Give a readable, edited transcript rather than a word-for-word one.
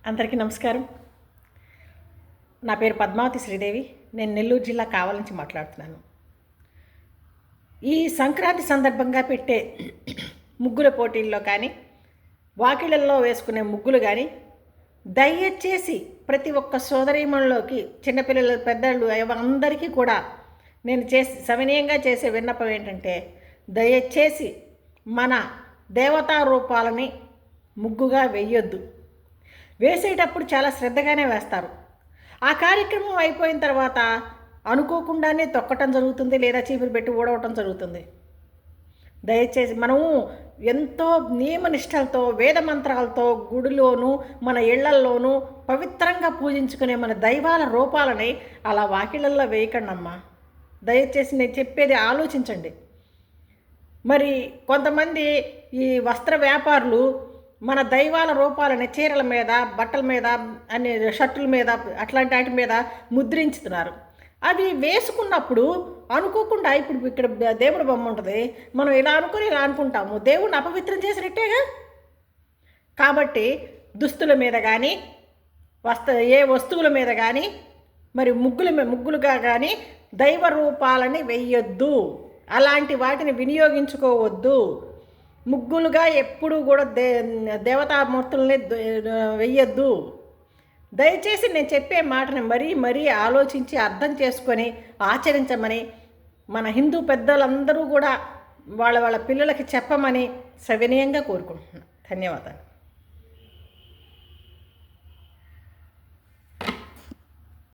అందరికీ నమస్కారం. నా పేరు పద్మావతి శ్రీదేవి. నేను నెల్లూరు జిల్లా కావలి నుంచి మాట్లాడుతున్నాను. ఈ సంక్రాంతి సందర్భంగా పెట్టే ముగ్గుల పోటీల్లో కానీ, వాకిళ్ళల్లో వేసుకునే ముగ్గులు కానీ, దయచేసి ప్రతి ఒక్క సోదరీమణులోకి చిన్నపిల్లలు, పెద్దళ్ళు అందరికీ కూడా నేను సవినయంగా చేసే విన్నపం ఏంటంటే, దయచేసి మన దేవతా రూపాలని ముగ్గుగా వేయొద్దు. వేసేటప్పుడు చాలా శ్రద్ధగానే వేస్తారు. ఆ కార్యక్రమం అయిపోయిన తర్వాత అనుకోకుండానే తొక్కటం జరుగుతుంది, లేదా చీపురు పెట్టి ఊడవటం జరుగుతుంది. దయచేసి మనము ఎంతో నియమనిష్టలతో, వేద మంత్రాలతో గుడిలోనూ మన ఇళ్లల్లోనూ పవిత్రంగా పూజించుకునే మన దైవాల రూపాలని అలా వాకిళ్ళల్లో వేయకండి అమ్మా. దయచేసి నేను చెప్పేది ఆలోచించండి. మరి కొంతమంది ఈ వస్త్ర వ్యాపారులు మన దైవాల రూపాలని చీరల మీద, బట్టల మీద, అన్ని షర్టుల మీద, అట్లాంటి వాటి మీద ముద్రించుతున్నారు. అవి వేసుకున్నప్పుడు అనుకోకుండా ఇప్పుడు ఇక్కడ దేవుడి బొమ్మ ఉంటుంది, మనం ఇలా అనుకుని ఇలా అనుకుంటాము, దేవుడిని అపవిత్రం చేసినట్టేగా. కాబట్టి దుస్తుల మీద కానీ, ఏ వస్తువుల మీద కానీ, మరి ముగ్గులుగా కానీ దైవ రూపాలని వెయ్యొద్దు. అలాంటి వాటిని వినియోగించుకోవద్దు. ముగ్గులుగా ఎప్పుడూ కూడా దేవతామూర్తుల్ని వెయ్యొద్దు. దయచేసి నేను చెప్పే మాటని మరీ ఆలోచించి అర్థం చేసుకొని ఆచరించమని మన హిందూ పెద్దలందరూ కూడా వాళ్ళ పిల్లలకి చెప్పమని సవినయంగా కోరుకుంటున్నాను. ధన్యవాదాలు.